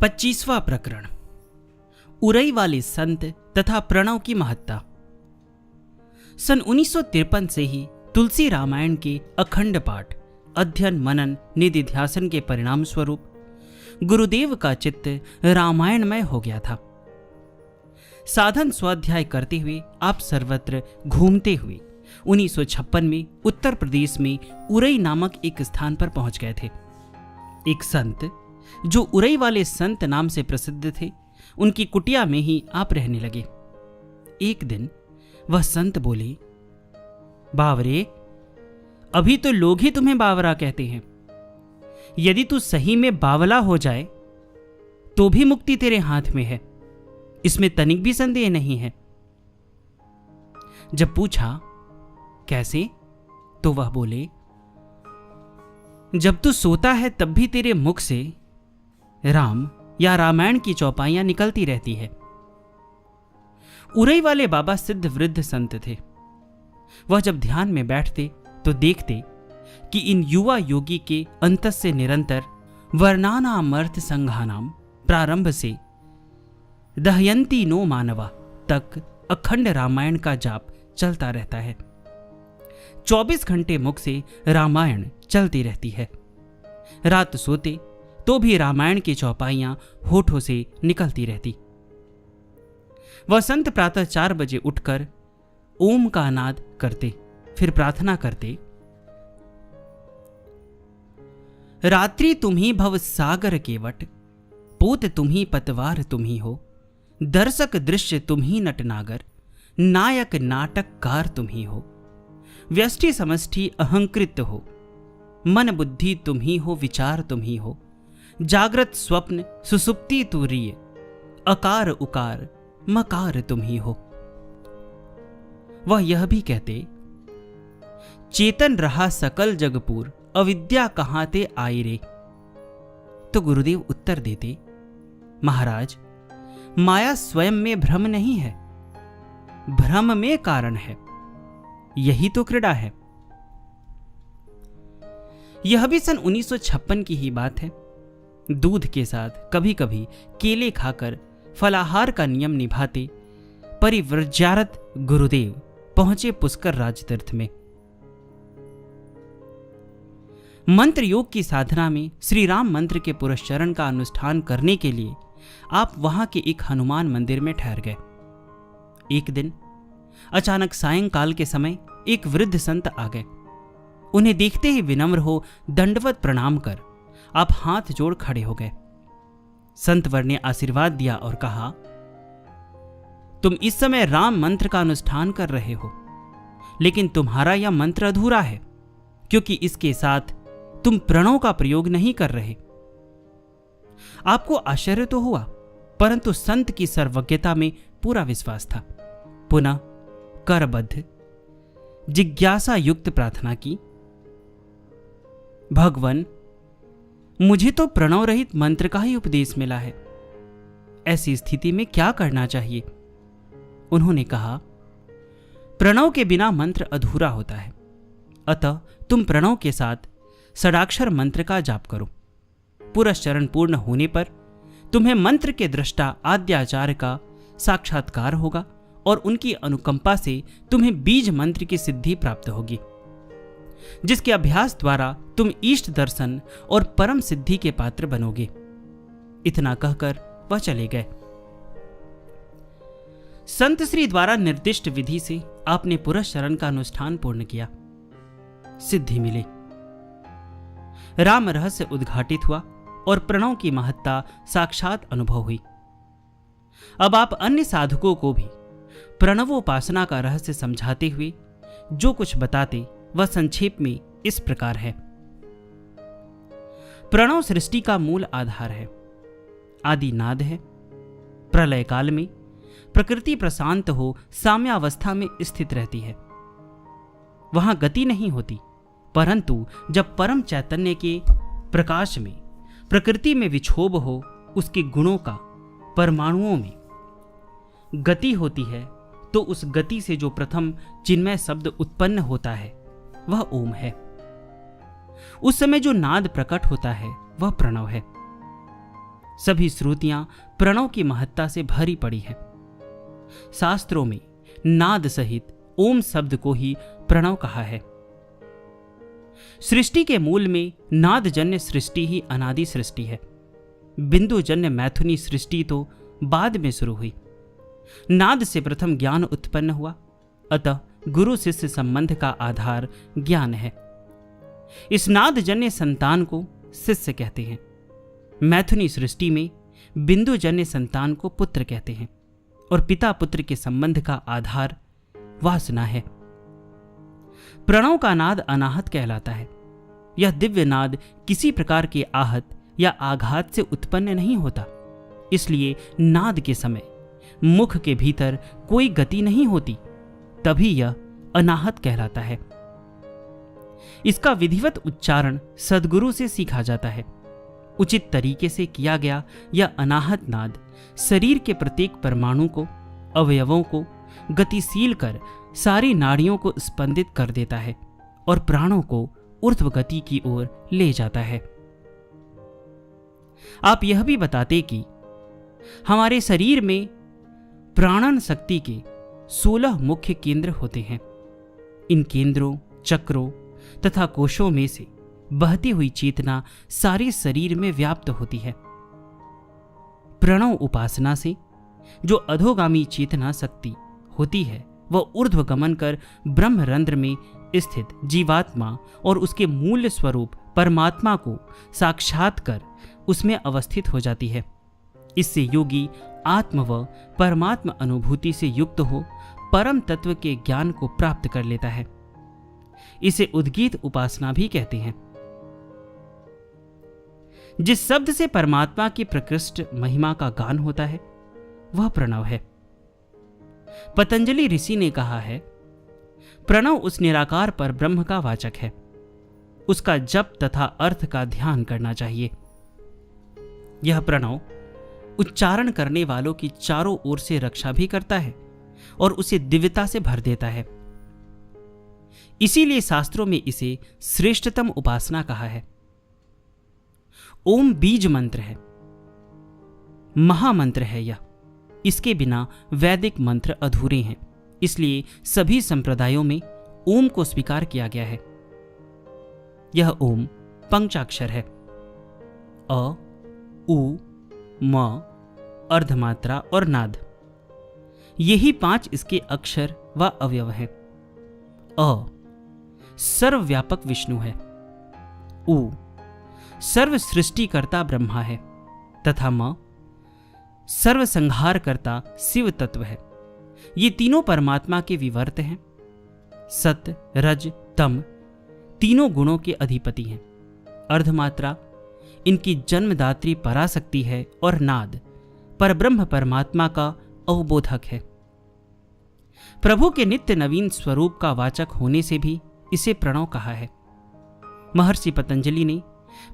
25वां प्रकरण उरई वाले संत तथा प्रणव की महत्ता। सन 1953 से ही तुलसी रामायण के अखंड पाठ, अध्ययन, मनन, निधिध्यासन के परिणाम स्वरूप गुरुदेव का चित्त रामायणमय हो गया था। साधन स्वाध्याय करते हुए आप सर्वत्र घूमते हुए 1956 में उत्तर प्रदेश में उरई नामक एक स्थान पर पहुंच गए थे। एक संत जो उरई वाले संत नाम से प्रसिद्ध थे, उनकी कुटिया में ही आप रहने लगे। एक दिन वह संत बोले, बावरे, अभी तो लोग ही तुम्हें बावरा कहते हैं। यदि तू सही में बावला हो जाए तो भी मुक्ति तेरे हाथ में है, इसमें तनिक भी संदेह नहीं है। जब पूछा कैसे, तो वह बोले, जब तू सोता है तब भी तेरे मुख से राम या रामायण की चौपाइयां निकलती रहती है। उरई वाले बाबा सिद्ध वृद्ध संत थे। वह जब ध्यान में बैठते तो देखते कि इन युवा योगी के अंतस से निरंतर वर्णानामर्थ संघानाम प्रारंभ से दहयंती नो मानवा तक अखंड रामायण का जाप चलता रहता है। 24 घंटे मुख से रामायण चलती रहती है। रात सोते तो भी रामायण की चौपाइयां होठों से निकलती रहती। वह संत प्रातः 4 बजे उठकर ओम का नाद करते, फिर प्रार्थना करते, रात्रि तुम्ही भव सागर केवट, पोत तुम्ही पतवार तुम्ही हो, दर्शक दृश्य तुम्ही नटनागर, नायक नाटककार तुम्ही हो, व्यष्टि समष्टि अहंकृत हो, मन बुद्धि तुम्ही हो, विचार तुम्ही हो, जागृत स्वप्न सुसुप्ति तुरीय, अकार उकार मकार तुम्ही हो। वह यह भी कहते, चेतन रहा सकल जगपूर, अविद्या कहां ते आई रे। तो गुरुदेव उत्तर देते, महाराज, माया स्वयं में भ्रम नहीं है, भ्रम में कारण है, यही तो क्रीड़ा है। यह भी सन 1956 की ही बात है। दूध के साथ कभी कभी केले खाकर फलाहार का नियम निभाते परिव्रजारत गुरुदेव पहुंचे पुष्कर राज तीर्थ में। मंत्र योग की साधना में श्री राम मंत्र के पुरस्चरण का अनुष्ठान करने के लिए आप वहां के एक हनुमान मंदिर में ठहर गए। एक दिन अचानक सायंकाल के समय एक वृद्ध संत आ गए। उन्हें देखते ही विनम्र हो दंडवत प्रणाम कर आप हाथ जोड़ खड़े हो गए। संतवर ने आशीर्वाद दिया और कहा, तुम इस समय राम मंत्र का अनुष्ठान कर रहे हो, लेकिन तुम्हारा यह मंत्र अधूरा है, क्योंकि इसके साथ तुम प्रणव का प्रयोग नहीं कर रहे। आपको आश्चर्य तो हुआ, परंतु संत की सर्वज्ञता में पूरा विश्वास था। पुनः करबद्ध जिज्ञासा युक्त प्रार्थना की, भगवान, मुझे तो प्रणव रहित मंत्र का ही उपदेश मिला है, ऐसी स्थिति में क्या करना चाहिए? उन्होंने कहा, प्रणव के बिना मंत्र अधूरा होता है, अतः तुम प्रणव के साथ षडाक्षर मंत्र का जाप करो। पुरस्चरण पूर्ण होने पर तुम्हें मंत्र के दृष्टा आद्याचार्य का साक्षात्कार होगा और उनकी अनुकंपा से तुम्हें बीज मंत्र की सिद्धि प्राप्त होगी, जिसके अभ्यास द्वारा तुम इष्ट दर्शन और परम सिद्धि के पात्र बनोगे। इतना कहकर वह चले गए। संत श्री द्वारा निर्दिष्ट विधि से आपने पुरस्चरण का अनुष्ठान पूर्ण किया, सिद्धि मिली, राम रहस्य उद्घाटित हुआ और प्रणव की महत्ता साक्षात अनुभव हुई। अब आप अन्य साधकों को भी प्रणवोपासना का रहस्य समझाते हुए जो कुछ बताते वह संक्षेप में इस प्रकार है। प्रणव सृष्टि का मूल आधार है, आदि नाद है। प्रलय काल में प्रकृति प्रशांत हो साम्यावस्था में स्थित रहती है। वहां गति नहीं होती, परंतु जब परम चैतन्य के प्रकाश में प्रकृति में विक्षोभ हो, उसके गुणों का परमाणुओं में गति होती है, तो उस गति से जो प्रथम चिन्मय शब्द उत्पन्न होता है वह ओम है। उस समय जो नाद प्रकट होता है वह प्रणव है। सभी श्रुतियां प्रणव की महत्ता से भरी पड़ी है। शास्त्रों में नाद सहित ओम शब्द को ही प्रणव कहा है। सृष्टि के मूल में नादजन्य सृष्टि ही अनादि सृष्टि है। बिंदुजन्य मैथुनी सृष्टि तो बाद में शुरू हुई। नाद से प्रथम ज्ञान उत्पन्न हुआ, अतः गुरु शिष्य संबंध का आधार ज्ञान है। इस नादजन्य संतान को शिष्य कहते हैं। मैथुनी सृष्टि में बिंदुजन्य संतान को पुत्र कहते हैं और पिता पुत्र के संबंध का आधार वासना है। प्रणव का नाद अनाहत कहलाता है। यह दिव्य नाद किसी प्रकार के आहत या आघात से उत्पन्न नहीं होता, इसलिए नाद के समय मुख के भीतर कोई गति नहीं होती, तभी यह अनाहत कहलाता है। इसका विधिवत उच्चारण सद्गुरु से सीखा जाता है। उचित तरीके से किया गया यह अनाहत नाद शरीर के प्रत्येक परमाणु को, अवयवों को गतिशील कर सारी नाड़ियों को स्पंदित कर देता है और प्राणों को ऊर्ध्व गति की ओर ले जाता है। आप यह भी बताते कि हमारे शरीर में प्राणन शक्ति के 16 मुख्य केंद्र होते हैं। इन केंद्रों, चक्रों तथा कोशों में से बहती हुई चेतना सारे शरीर में व्याप्त होती है। प्रणव उपासना से जो अधोगामी चेतना शक्ति होती है वह ऊर्ध्व गमन कर ब्रह्मरंध्र में स्थित जीवात्मा और उसके मूल स्वरूप परमात्मा को साक्षात कर उसमें अवस्थित हो जाती है। इससे योगी आत्म व परमात्मा अनुभूति से युक्त हो परम तत्व के ज्ञान को प्राप्त कर लेता है। इसे उद्गीत उपासना भी कहते हैं। जिस शब्द से परमात्मा की प्रकृष्ट महिमा का गान होता है वह प्रणव है। पतंजलि ऋषि ने कहा है, प्रणव उस निराकार पर ब्रह्म का वाचक है। उसका जप तथा अर्थ का ध्यान करना चाहिए। यह प्रणव उच्चारण करने वालों की चारों ओर से रक्षा भी करता है और उसे दिव्यता से भर देता है। इसीलिए शास्त्रों में इसे श्रेष्ठतम उपासना कहा है। ओम बीज मंत्र है, महामंत्र है यह। इसके बिना वैदिक मंत्र अधूरे हैं, इसलिए सभी संप्रदायों में ओम को स्वीकार किया गया है। यह ओम पंचाक्षर है। अ, उ, म, अर्धमात्रा और नाद, यही 5 इसके अक्षर व अवयव हैं। अ सर्वव्यापक विष्णु है। उ सर्व सृष्टिकर्ता ब्रह्मा है तथा म सर्वसंहारकर्ता शिव तत्व है। ये तीनों परमात्मा के विवर्त हैं। सत्य, रज, तम तीनों गुणों के अधिपति हैं। अर्धमात्रा इनकी जन्मदात्री पराशक्ति है और नाद परब्रह्म परमात्मा का अवबोधक है। प्रभु के नित्य नवीन स्वरूप का वाचक होने से भी इसे प्रणव कहा है। महर्षि पतंजलि ने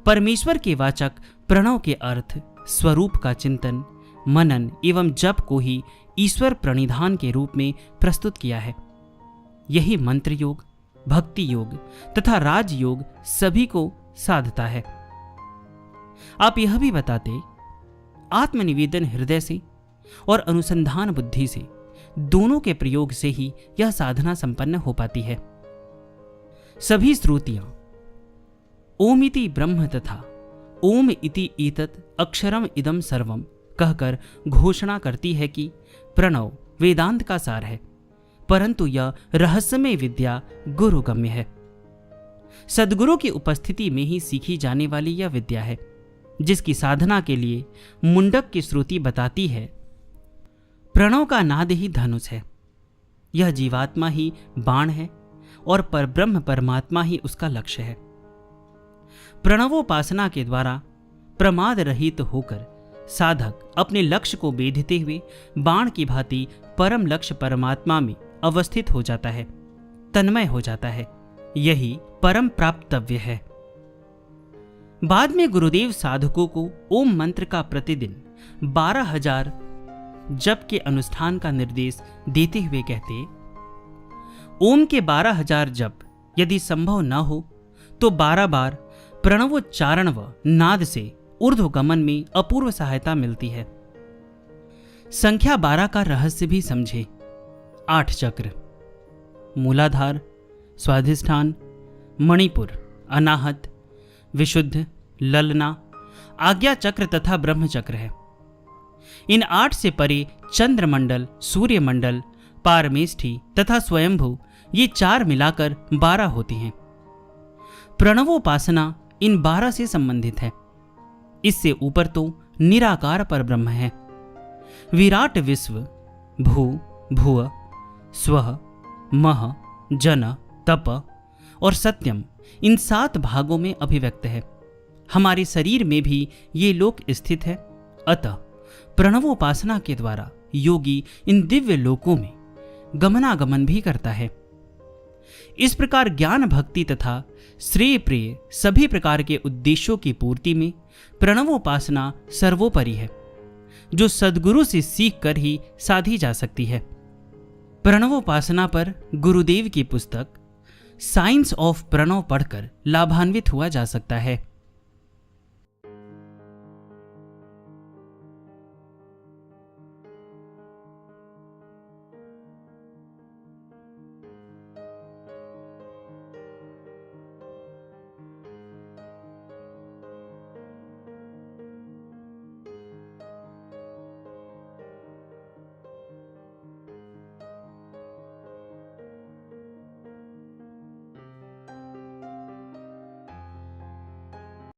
परमेश्वर के वाचक प्रणव के अर्थ, स्वरूप का चिंतन, मनन एवं जप को ही ईश्वर प्रणिधान के रूप में प्रस्तुत किया है। यही मंत्र योग, भक्ति योग तथा राजयोग सभी को साधता है। आप यह भी बताते, आत्मनिवेदन हृदय से और अनुसंधान बुद्धि से, दोनों के प्रयोग से ही यह साधना संपन्न हो पाती है। सभी श्रुतियां ओम इति ब्रह्म तथा ओम इति एतत् अक्षरम इदम सर्वम कहकर घोषणा करती है कि प्रणव वेदांत का सार है, परंतु यह रहस्यमय विद्या गुरुगम्य है। सद्गुरु की उपस्थिति में ही सीखी जाने वाली यह विद्या है, जिसकी साधना के लिए मुंडक की श्रुति बताती है, प्रणव का नाद ही धनुष है। यह जीवात्मा ही बाण है और परब्रह्म परमात्मा ही उसका लक्ष्य है। प्रणवोपासना के द्वारा प्रमाद रहित होकर साधक अपने लक्ष्य को बेधते हुए बाण की भांति परम लक्ष्य परमात्मा में अवस्थित हो जाता है, तन्मय हो जाता है। यही परम प्राप्तव्य है। बाद में गुरुदेव साधकों को ओम मंत्र का प्रतिदिन 12,000 जप के अनुष्ठान का निर्देश देते हुए कहते, ओम के 12,000 जप यदि संभव न हो तो 12 बार प्रणवोच्चारण व नाद से ऊर्ध्वगमन में अपूर्व सहायता मिलती है। संख्या 12 का रहस्य भी समझे। 8 चक्र, मूलाधार, स्वाधिष्ठान, मणिपुर, अनाहत, विशुद्ध, ललना, आज्ञा चक्र तथा ब्रह्म चक्र है। इन 8 से परे चंद्रमंडल, सूर्यमंडल, पारमेष्ठी तथा स्वयंभू, ये 4 मिलाकर 12 होती हैं। प्रणवोपासना इन 12 से संबंधित है। इससे ऊपर तो निराकार पर ब्रह्म है। विराट विश्व भू, भुव, स्वः, मह, जन, तप और सत्यम इन 7 भागों में अभिव्यक्त है। हमारे शरीर में भी ये लोक स्थित है। अतः प्रणवोपासना के द्वारा योगी इन दिव्य लोकों में गमनागमन भी करता है। इस प्रकार ज्ञान, भक्ति तथा श्रेय प्रिय सभी प्रकार के उद्देश्यों की पूर्ति में प्रणवोपासना सर्वोपरि है, जो सद्गुरु से सीख कर ही साधी जा सकती है। प्रणवोपासना पर गुरुदेव की पुस्तक साइंस ऑफ प्रणव पढ़कर लाभान्वित हुआ जा सकता है।